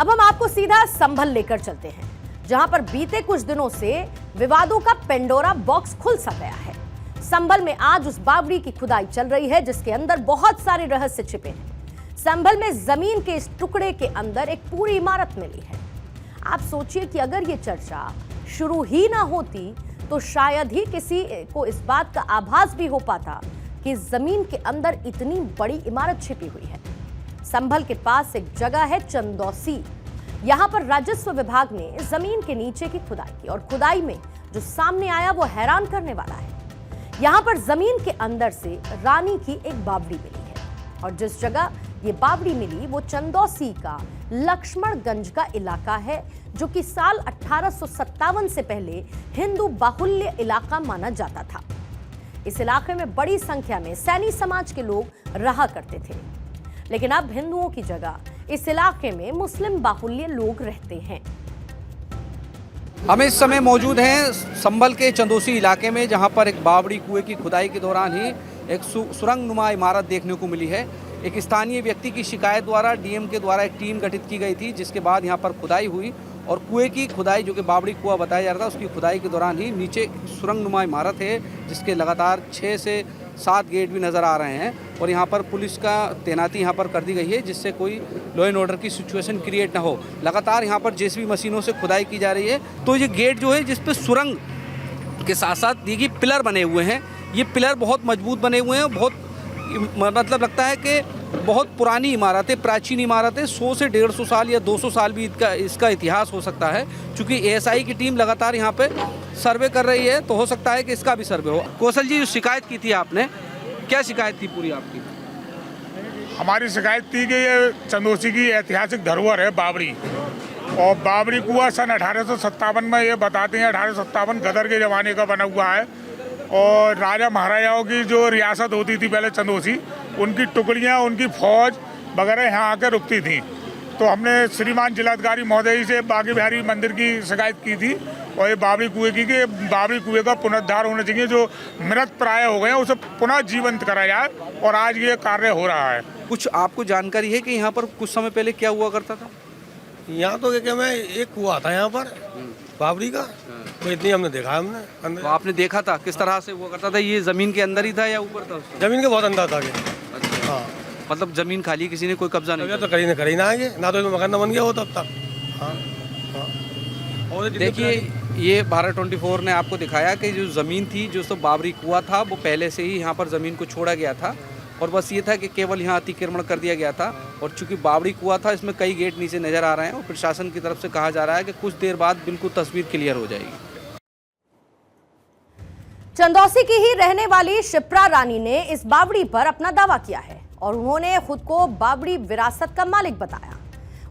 अब हम आपको सीधा संभल लेकर चलते हैं, जहां पर बीते कुछ दिनों से विवादों का पेंडोरा बॉक्स खुल सा गया है। संभल में आज उस बावड़ी की खुदाई चल रही है जिसके अंदर बहुत सारे रहस्य छिपे हैं। संभल में जमीन के इस टुकड़े के अंदर एक पूरी इमारत मिली है। आप सोचिए कि अगर ये चर्चा शुरू ही ना होती तो शायद ही किसी को इस बात का आभास भी हो पाता कि जमीन के अंदर इतनी बड़ी इमारत छिपी हुई है। संभल के पास एक जगह है चंदौसी। यहां पर राजस्व विभाग ने जमीन के नीचे की खुदाई की और खुदाई में जो सामने आया वो हैरान करने वाला है। यहां पर जमीन के अंदर से रानी की एक बावड़ी मिली है और जिस जगह ये बावड़ी मिली वो चंदौसी का लक्ष्मणगंज का इलाका है, जो कि साल 1857 से पहले हिंदू बाहुल्य इलाका माना जाता था। इस इलाके में बड़ी संख्या में सैनी समाज के लोग रहा करते थे, लेकिन अब हिंदुओं की जगह इस इलाके में मुस्लिम बाहुल्य लोग रहते हैं। हम इस समय मौजूद हैं संभल के चंदौसी इलाके में, जहां पर एक बावड़ी कुएं की खुदाई के दौरान ही एक सुरंग नुमा इमारत देखने को मिली है। एक स्थानीय व्यक्ति की शिकायत द्वारा डीएम के द्वारा एक टीम गठित की गई थी, जिसके बाद यहां पर खुदाई हुई और कुएं की खुदाई, जो कि बावड़ी कुआं बताया जा रहा था, उसकी खुदाई के दौरान ही नीचे सुरंग नुमा इमारत है जिसके लगातार 6 से 7 गेट भी नज़र आ रहे हैं और यहाँ पर पुलिस का तैनाती यहाँ पर कर दी गई है, जिससे कोई लॉ एंड ऑर्डर की सिचुएशन क्रिएट ना हो। लगातार यहाँ पर जेसीबी मशीनों से खुदाई की जा रही है। तो ये गेट जो है, जिस पे सुरंग के साथ साथ देखिए पिलर बने हुए हैं, ये पिलर बहुत मजबूत बने हुए हैं। बहुत मतलब लगता है कि बहुत पुरानी इमारत है, प्राचीन इमारत है। 100 से 150 साल या 200 साल भी इसका इतिहास हो सकता है। चूँकि एएसआई की टीम लगातार यहाँ पे सर्वे कर रही है, तो हो सकता है कि इसका भी सर्वे हो। कौशल जी, जो शिकायत की थी आपने, क्या शिकायत थी पूरी आपकी? हमारी शिकायत थी कि ये चंदौसी की ऐतिहासिक धरोहर है बावड़ी, और बावड़ी कुआं सन 1857 में, ये बताते हैं 1857 गदर के ज़माने का बना हुआ है। और राजा महाराजाओं की जो रियासत होती थी पहले चंदौसी, उनकी टुकड़ियाँ, उनकी फौज वगैरह यहाँ आकर रुकती थी। तो हमने श्रीमान जिलाधिकारी महोदय से बागी बिहारी मंदिर की शिकायत की थी और ये बावड़ी कुएं की कि बावड़ी कुएं का पुनरुद्धार होना चाहिए, जो मृत प्राय हो गए हैं उसे पुनः जीवंत करा जाए, और आज ये कार्य हो रहा है। कुछ आपको जानकारी है कि यहाँ पर कुछ समय पहले क्या हुआ करता था? यहाँ तो क्या मैं एक कुआं था यहाँ पर बावड़ी का, तो इतनी हमने देखा हमने अंदर। तो आपने देखा था किस तरह से हुआ करता था? ये जमीन के अंदर ही था या ऊपर था? जमीन के बहुत अंदर था। अच्छा। हाँ, मतलब जमीन खाली, किसी ने कोई कब्जा नहीं तो करी ना आगे ना, तो मकान बन गया हो तब तक। हाँ, हाँ। और देखिए, ये भारत 24 ने आपको दिखाया कि जो ज़मीन थी, जो सब बावड़ी कुआं था, वो पहले से ही यहाँ पर ज़मीन को छोड़ा गया था और बस ये था कि केवल यहाँ अतिक्रमण कर दिया गया था। और चूंकि बावड़ी कुआं था, इसमें कई गेट नीचे नज़र आ रहे हैं और प्रशासन की तरफ से कहा जा रहा है कि कुछ देर बाद बिल्कुल तस्वीर क्लियर हो जाएगी। चंदौसी की ही रहने वाली शिप्रा रानी ने इस बावड़ी पर अपना दावा किया है और उन्होंने खुद को बावड़ी विरासत का मालिक बताया।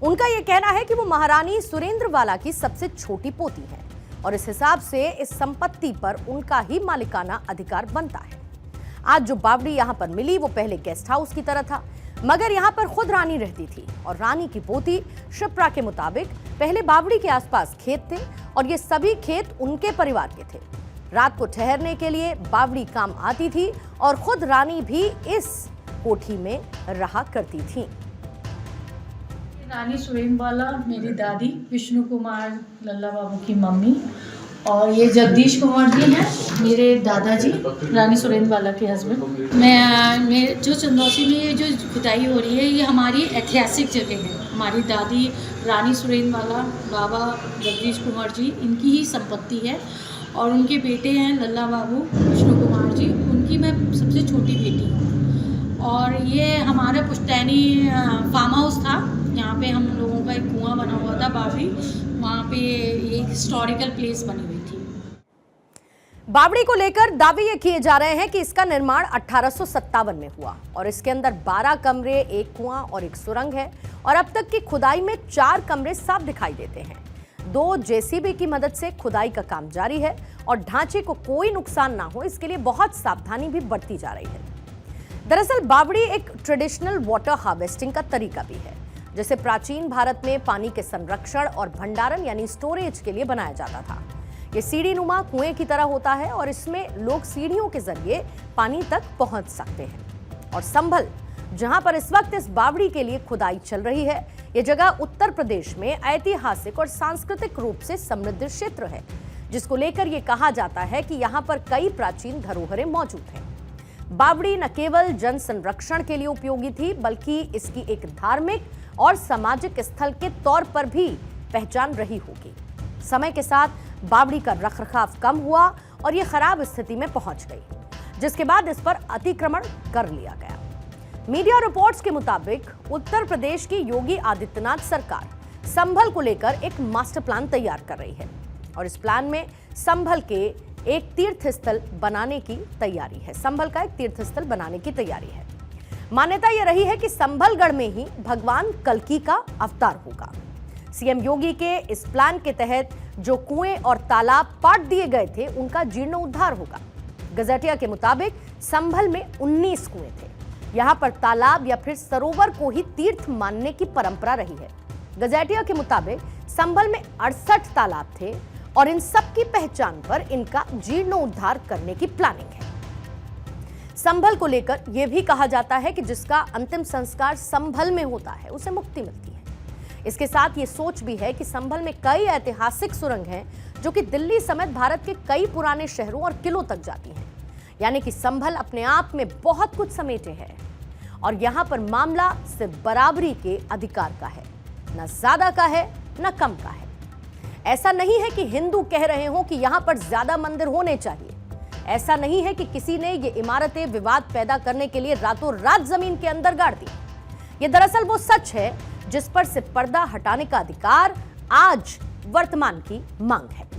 उनका यह कहना है कि वो महारानी सुरेंद्रवाला की सबसे छोटी पोती है और इस हिसाब से इस संपत्ति पर उनका ही मालिकाना अधिकार बनता है। आज जो बावड़ी यहां पर मिली वो पहले गेस्ट हाउस की तरह था, मगर यहां पर खुद रानी रहती थी और रानी की पोती शिप्रा के मुताबिक पहले बावड़ी के आसपास खेत थे और ये सभी खेत उनके परिवार के थे। रात को ठहरने के लिए बावड़ी काम आती थी और खुद रानी भी इस कोठी में रहा करती थी। रानी सुरेंद्रवाला मेरी दादी, विष्णु कुमार लल्ला बाबू की मम्मी, और ये जगदीश कुमार जी हैं मेरे दादाजी, रानी सुरेंद्रवाला के हस्बैंड। मैं जो चंदौसी में ये जो खुदाई हो रही है, ये हमारी ऐतिहासिक जगह है। हमारी दादी रानी सुरेंद्रवाला, बाबा जगदीश कुमार जी, इनकी ही संपत्ति है और उनके बेटे हैं लल्ला बाबू, विष्णु कुमार जी, उनकी मैं सबसे छोटी बेटी हूँ। और ये हमारा पुश्तैनी फार्म हाउस था, यहाँ पे हम लोगों का एक कुआं बना हुआ था बावड़ी, वहाँ पे एक हिस्टोरिकल प्लेस बनी हुई थी। बावड़ी को लेकर दावे ये किए जा रहे हैं कि इसका निर्माण 1857 में हुआ और इसके अंदर 12 कमरे, एक कुआं और एक सुरंग है और अब तक की खुदाई में 4 कमरे साफ दिखाई देते हैं। 2 जेसीबी की मदद से खुदाई का काम जारी है और ढांचे को कोई नुकसान ना हो, इसके लिए बहुत सावधानी भी बरती जा रही है। दरअसल बावड़ी एक ट्रेडिशनल वाटर हार्वेस्टिंग का तरीका भी है, जिसे प्राचीन भारत में पानी के संरक्षण और भंडारण यानी स्टोरेज के लिए बनाया जाता था। ये सीढ़ी नुमा कुएं की तरह होता है और इसमें लोग सीढ़ियों के जरिए पानी तक पहुंच सकते हैं। और संभल, जहां पर इस वक्त इस बावड़ी के लिए खुदाई चल रही है, ये जगह उत्तर प्रदेश में ऐतिहासिक और सांस्कृतिक रूप से समृद्ध क्षेत्र है, जिसको लेकर ये कहा जाता है कि यहाँ पर कई प्राचीन धरोहरें मौजूद हैं। बावड़ी न केवल जन संरक्षण के लिए उपयोगी थी, बल्कि इसकी एक धार्मिक और सामाजिक स्थल के तौर पर भी पहचान रही होगी। समय के साथ बावड़ी का रखरखाव कम हुआ और ये खराब स्थिति में पहुंच गई, जिसके बाद इस पर अतिक्रमण कर लिया गया। मीडिया रिपोर्ट्स के मुताबिक उत्तर प्रदेश की योगी आदित्यनाथ सरकार संभल को लेकर एक मास्टर प्लान तैयार कर रही है और इस प्लान में संभल के एक तीर्थ स्थल बनाने की तैयारी है। संभल का एक तीर्थ स्थल बनाने की तैयारी है। मान्यता यह रही है कि संभलगढ़ में ही भगवान कल्की का अवतार होगा। सीएम योगी के इस प्लान के तहत जो कुएं और तालाब पाट दिए गए थे, उनका जीर्णोद्धार होगा। गजेटिया के मुताबिक संभल में 19 कुएं थे। यहां पर तालाब या फिर सरोवर को ही तीर्थ मानने की परंपरा रही है। गजेटिया के मुताबिक संभल में 68 तालाब थे और इन सब की पहचान पर इनका जीर्णोद्धार करने की प्लानिंग है। संभल को लेकर यह भी कहा जाता है कि जिसका अंतिम संस्कार संभल में होता है, उसे मुक्ति मिलती है। इसके साथ ये सोच भी है कि संभल में कई ऐतिहासिक सुरंग हैं जो कि दिल्ली समेत भारत के कई पुराने शहरों और किलों तक जाती हैं। यानी कि संभल अपने आप में बहुत कुछ समेटे है और यहां पर मामला सिर्फ बराबरी के अधिकार का है, न ज्यादा का है न कम का है। ऐसा नहीं है कि हिंदू कह रहे हो कि यहां पर ज्यादा मंदिर होने चाहिए। ऐसा नहीं है कि किसी ने ये इमारतें विवाद पैदा करने के लिए रातों रात जमीन के अंदर गाड़ दी। ये दरअसल वो सच है जिस पर से पर्दा हटाने का अधिकार आज वर्तमान की मांग है।